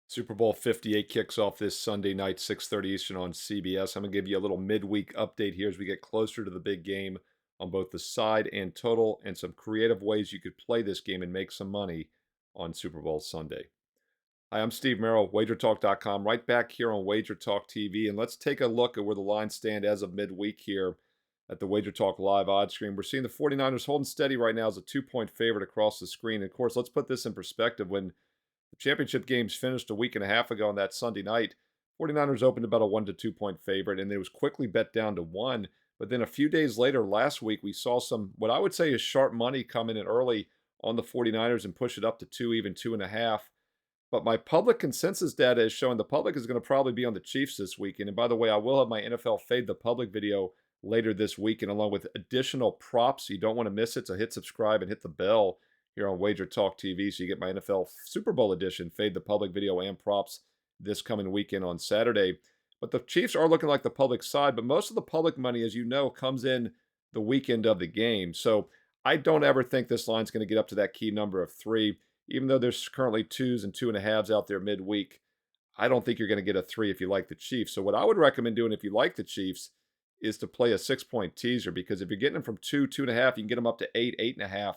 Super Bowl 58 kicks off this Sunday night, 6:30 Eastern on CBS. I'm going to give you a little midweek update here as we get closer to the big game on both the side and total and some creative ways you could play this game and make some money on Super Bowl Sunday. Hi, I'm Steve Merril, WagerTalk.com, right back here on WagerTalk TV. And let's take a look at where the lines stand as of midweek here at the WagerTalk live odds screen. We're seeing the 49ers holding steady right now as a 2-point favorite across the screen. And of course, let's put this in perspective. When the championship games finished a week and a half ago on that Sunday night, 49ers opened about a 1 to 2 point favorite, and it was quickly bet down to 1. But then a few days later, last week, we saw some, what I would say is sharp money come in early on the 49ers and push it up to 2, even 2.5. But my public consensus data is showing the public is going to probably be on the Chiefs this weekend. And by the way, I will have my NFL Fade the Public video later this weekend, along with additional props. You don't want to miss it, so hit subscribe and hit the bell here on Wager Talk TV so you get my NFL Super Bowl edition, Fade the Public video and props this coming weekend on Saturday. But the Chiefs are looking like the public side, but most of the public money, as you know, comes in the weekend of the game. So I don't ever think this line's going to get up to that key number of 3. Even though there's currently 2s and 2.5s out there midweek, I don't think you're going to get a 3 if you like the Chiefs. So what I would recommend doing if you like the Chiefs is to play a 6-point teaser, because if you're getting them from 2, 2.5, you can get them up to 8, 8.5.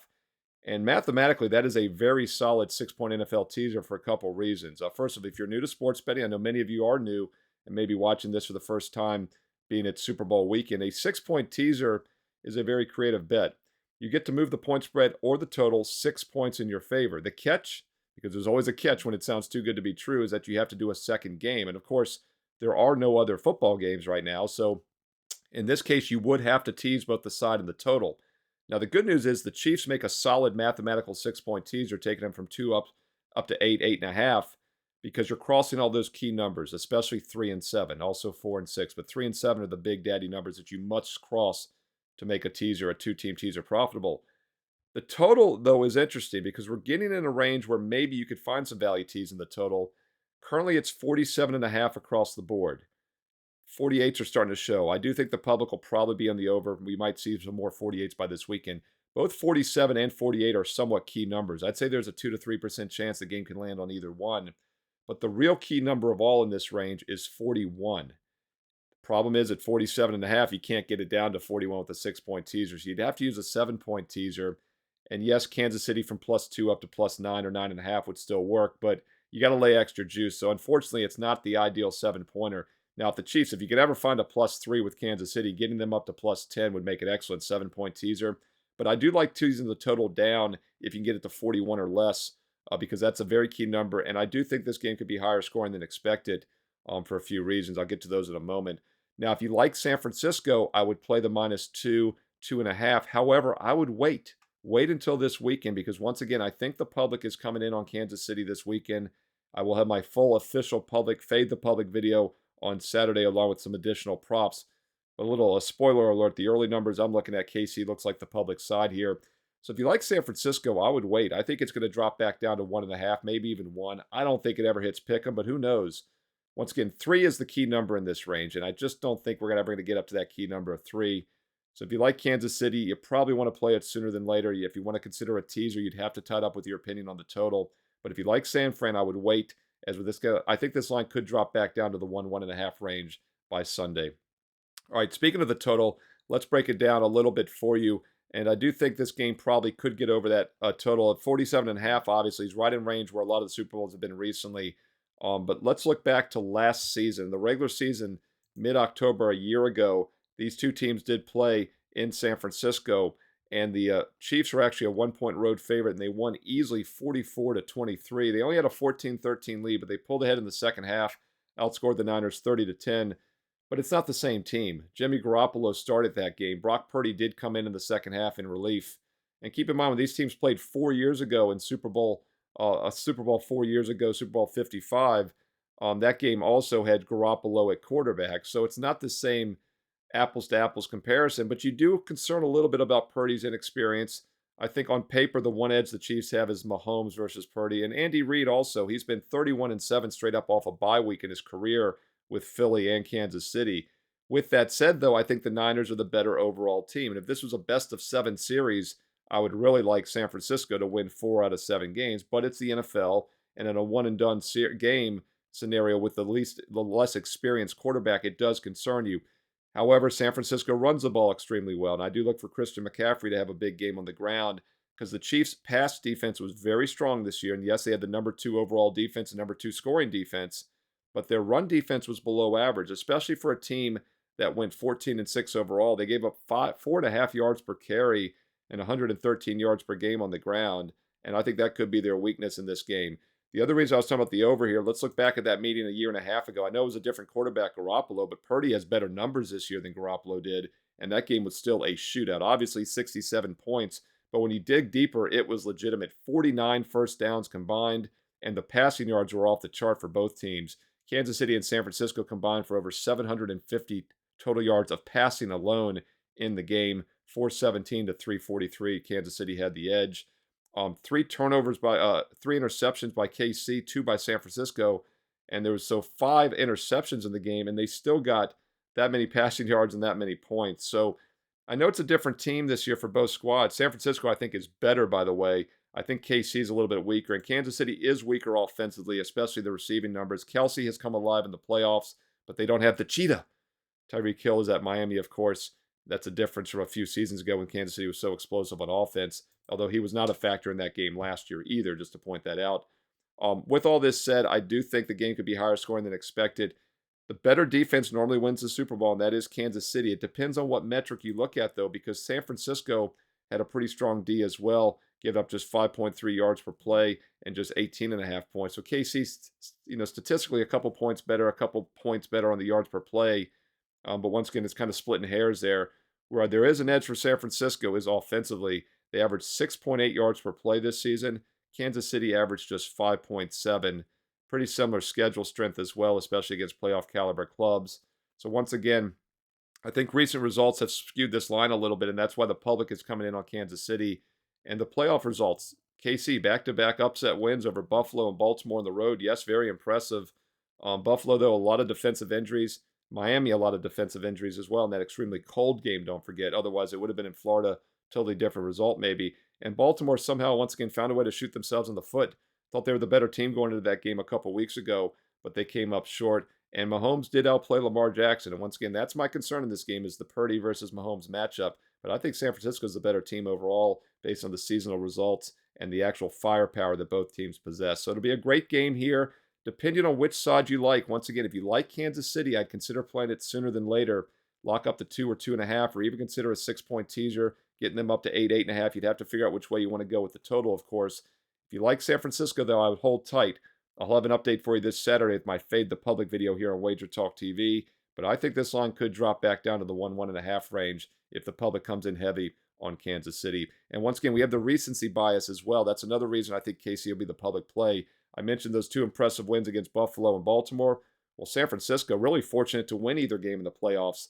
And mathematically, that is a very solid 6-point NFL teaser for a couple reasons. First of all, if you're new to sports betting, I know many of you are new and maybe watching this for the first time being at Super Bowl weekend. A 6-point teaser is a very creative bet. You get to move the point spread or the total 6 points in your favor. The catch, because there's always a catch when it sounds too good to be true, is that you have to do a second game. And of course, there are no other football games right now. So in this case, you would have to tease both the side and the total. Now, the good news is the Chiefs make a solid mathematical 6-point teaser, taking them from 2 up to 8, 8.5, because you're crossing all those key numbers, especially 3 and 7, also 4 and 6. But 3 and 7 are the big daddy numbers that you must cross to make a teaser, a 2-team teaser, profitable. The total, though, is interesting because we're getting in a range where maybe you could find some value teas in the total. Currently, it's 47.5 across the board. 48s are starting to show. I do think the public will probably be on the over. We might see some more 48s by this weekend. Both 47 and 48 are somewhat key numbers. I'd say there's a 2 to 3% chance the game can land on either one. But the real key number of all in this range is 41. Problem is, at 47.5, you can't get it down to 41 with a 6-point teaser. So you'd have to use a 7-point teaser. And yes, Kansas City from +2 up to +9 or 9.5 would still work, but you got to lay extra juice. So unfortunately, it's not the ideal 7-pointer. Now, if the Chiefs, if you could ever find a +3 with Kansas City, getting them up to +10 would make an excellent 7-point teaser. But I do like teasing the total down if you can get it to 41 or less, because that's a very key number. And I do think this game could be higher scoring than expected for a few reasons. I'll get to those in a moment. Now, if you like San Francisco, I would play the -2, 2.5. However, I would wait. Wait until this weekend, because once again, I think the public is coming in on Kansas City this weekend. I will have my full official public Fade the Public video on Saturday, along with some additional props. A spoiler alert, the early numbers I'm looking at, KC looks like the public side here. So if you like San Francisco, I would wait. I think it's going to drop back down to 1.5, maybe even 1. I don't think it ever hits pick'em, but who knows? Once again, 3 is the key number in this range, and I just don't think we're ever going to get up to that key number of 3. So if you like Kansas City, you probably want to play it sooner than later. If you want to consider a teaser, you'd have to tie it up with your opinion on the total. But if you like San Fran, I would wait. As with this guy, I think this line could drop back down to the 1, 1.5 range by Sunday. All right, speaking of the total, let's break it down a little bit for you. And I do think this game probably could get over that total of 47.5. Obviously, he's right in range where a lot of the Super Bowls have been recently. But let's look back to last season, the regular season, mid-October a year ago. These two teams did play in San Francisco, and the Chiefs were actually a 1-point road favorite, and they won easily 44-23. They only had a 14-13 lead, but they pulled ahead in the second half, outscored the Niners 30-10. But it's not the same team. Jimmy Garoppolo started that game. Brock Purdy did come in the second half in relief. And keep in mind, when these teams played 4 years ago in Super Bowl, a Super Bowl 4 years ago, Super Bowl 55, that game also had Garoppolo at quarterback. So it's not the same apples to apples comparison, but you do concern a little bit about Purdy's inexperience. I think on paper, the one edge the Chiefs have is Mahomes versus Purdy. And Andy Reid also, he's been 31-7 straight up off a bye week in his career with Philly and Kansas City. With that said, though, I think the Niners are the better overall team. And if this was a best-of-7 series, I would really like San Francisco to win 4 out of 7 games. But it's the NFL, and in a one-and-done game scenario with the less experienced quarterback, it does concern you. However, San Francisco runs the ball extremely well, and I do look for Christian McCaffrey to have a big game on the ground because the Chiefs' pass defense was very strong this year. And yes, they had the number 2 overall defense and number 2 scoring defense, but their run defense was below average, especially for a team that went 14-6 overall. They gave up 4.5 yards per carry and 113 yards per game on the ground, and I think that could be their weakness in this game. The other reason I was talking about the over here, let's look back at that meeting a year and a half ago. I know it was a different quarterback, Garoppolo, but Purdy has better numbers this year than Garoppolo did, and that game was still a shootout. Obviously, 67 points, but when you dig deeper, it was legitimate. 49 first downs combined, and the passing yards were off the chart for both teams. Kansas City and San Francisco combined for over 750 total yards of passing alone in the game, 417 to 343. Kansas City had the edge. 3 interceptions by KC, 2 by San Francisco, and there was 5 interceptions in the game, and they still got that many passing yards and that many points. So I know it's a different team this year for both squads. San Francisco, I think, is better, by the way. I think KC is a little bit weaker, and Kansas City is weaker offensively, especially the receiving numbers. Kelsey has come alive in the playoffs, but they don't have the cheetah. Tyreek Hill is at Miami, of course. That's a difference from a few seasons ago when Kansas City was so explosive on offense, although he was not a factor in that game last year either, just to point that out. With all this said, I do think the game could be higher scoring than expected. The better defense normally wins the Super Bowl, and that is Kansas City. It depends on what metric you look at, though, because San Francisco had a pretty strong D as well, gave up just 5.3 yards per play and just 18.5 points. So KC, statistically a couple points better on the yards per play. But once again, it's kind of splitting hairs there. Where there is an edge for San Francisco is offensively. They averaged 6.8 yards per play this season. Kansas City averaged just 5.7. Pretty similar schedule strength as well, especially against playoff caliber clubs. So once again, I think recent results have skewed this line a little bit, and that's why the public is coming in on Kansas City. And the playoff results, KC back-to-back upset wins over Buffalo and Baltimore on the road. Yes, very impressive. Buffalo, though, a lot of defensive injuries. Miami, a lot of defensive injuries as well in that extremely cold game, don't forget. Otherwise, it would have been in Florida. Totally different result, maybe. And Baltimore somehow, once again, found a way to shoot themselves in the foot. Thought they were the better team going into that game a couple weeks ago, but they came up short. And Mahomes did outplay Lamar Jackson. And once again, that's my concern in this game is the Purdy versus Mahomes matchup. But I think San Francisco is the better team overall based on the seasonal results and the actual firepower that both teams possess. So it'll be a great game here, depending on which side you like. Once again, if you like Kansas City, I'd consider playing it sooner than later. Lock up to 2 or 2.5, or even consider a 6-point teaser, getting them up to 8, 8.5. You'd have to figure out which way you want to go with the total, of course. If you like San Francisco, though, I would hold tight. I'll have an update for you this Saturday with my Fade the Public video here on WagerTalk TV. But I think this line could drop back down to the 1.5 range if the public comes in heavy on Kansas City. And once again, we have the recency bias as well. That's another reason I think KC will be the public play. I mentioned those 2 impressive wins against Buffalo and Baltimore. Well, San Francisco really fortunate to win either game in the playoffs.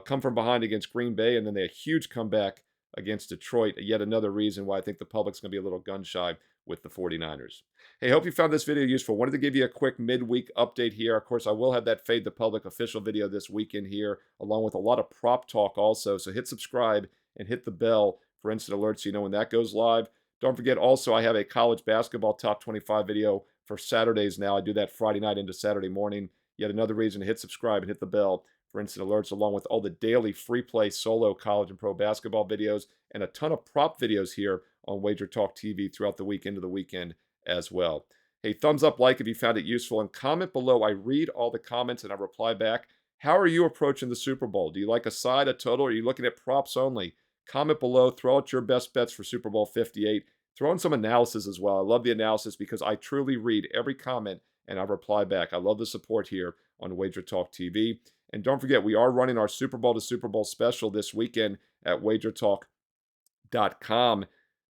Come from behind against Green Bay, and then they had a huge comeback against Detroit. Yet another reason why I think the public's going to be a little gun-shy with the 49ers. Hey, hope you found this video useful. Wanted to give you a quick midweek update here. Of course, I will have that Fade the Public official video this weekend here, along with a lot of prop talk also. So hit subscribe and hit the bell for instant alerts so you know when that goes live. Don't forget also I have a college basketball top 25 video for Saturdays now. I do that Friday night into Saturday morning. Yet another reason to hit subscribe and hit the bell for instant alerts, along with all the daily free play solo college and pro basketball videos and a ton of prop videos here on WagerTalk TV throughout the week into the weekend as well. Hey, thumbs up, like if you found it useful, and comment below. I read all the comments and I reply back. How are you approaching the Super Bowl? Do you like a side, a total, or are you looking at props only? Comment below. Throw out your best bets for Super Bowl 58. Throw in some analysis as well. I love the analysis because I truly read every comment and I reply back. I love the support here on WagerTalk TV. And don't forget, we are running our Super Bowl to Super Bowl special this weekend at WagerTalk.com.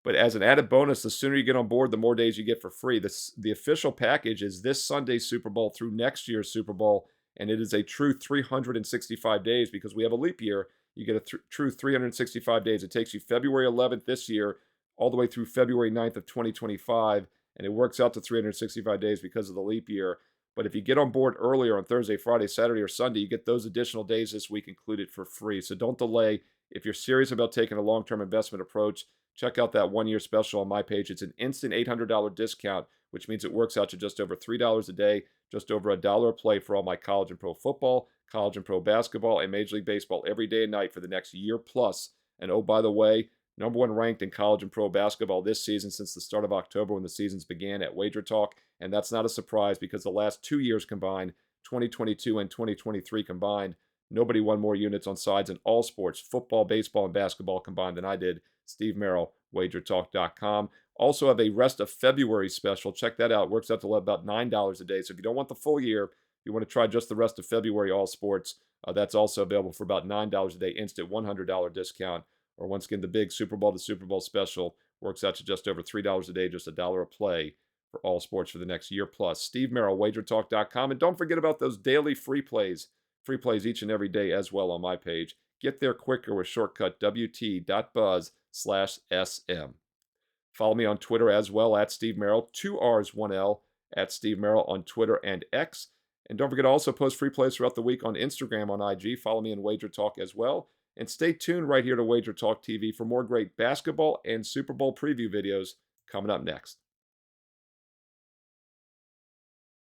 But as an added bonus, the sooner you get on board, the more days you get for free. The official package is this Sunday's Super Bowl through next year's Super Bowl, and it is a true 365 days because we have a leap year. You get a true 365 days. It takes you February 11th this year all the way through February 9th of 2025, and it works out to 365 days because of the leap year. But if you get on board earlier on Thursday, Friday, Saturday, or Sunday, you get those additional days this week included for free. So don't delay. If you're serious about taking a long-term investment approach, check out that one-year special on my page. It's an instant $800 discount which means it works out to just over $3 a day, just over $1 a play for all my college and pro football, college and pro basketball, and Major League Baseball every day and night for the next year plus. And oh, by the way, number one ranked in college and pro basketball this season since the start of October when the seasons began at WagerTalk. And that's not a surprise because the last 2 years combined, 2022 and 2023 combined, nobody won more units on sides in all sports, football, baseball, and basketball combined than I did. Steve Merril, WagerTalk.com. Also have a rest of February special. Check that out. Works out to about $9 a day. So if you don't want the full year, you want to try just the rest of February all sports, that's also available for about $9 a day, instant $100 discount. Or once again, the big Super Bowl to Super Bowl special works out to just over $3 a day, just $1 a play for all sports for the next year plus. Steve Merril, WagerTalk.com. And don't forget about those daily free plays each and every day as well on my page. Get there quicker with shortcut wt.buzz/SM. Follow me on Twitter as well at Steve Merril, 2 R's, 1 L, at Steve Merril on Twitter and X. And don't forget to also post free plays throughout the week on Instagram on IG. Follow me on Wager Talk as well. And stay tuned right here to Wager Talk TV for more great basketball and Super Bowl preview videos coming up next.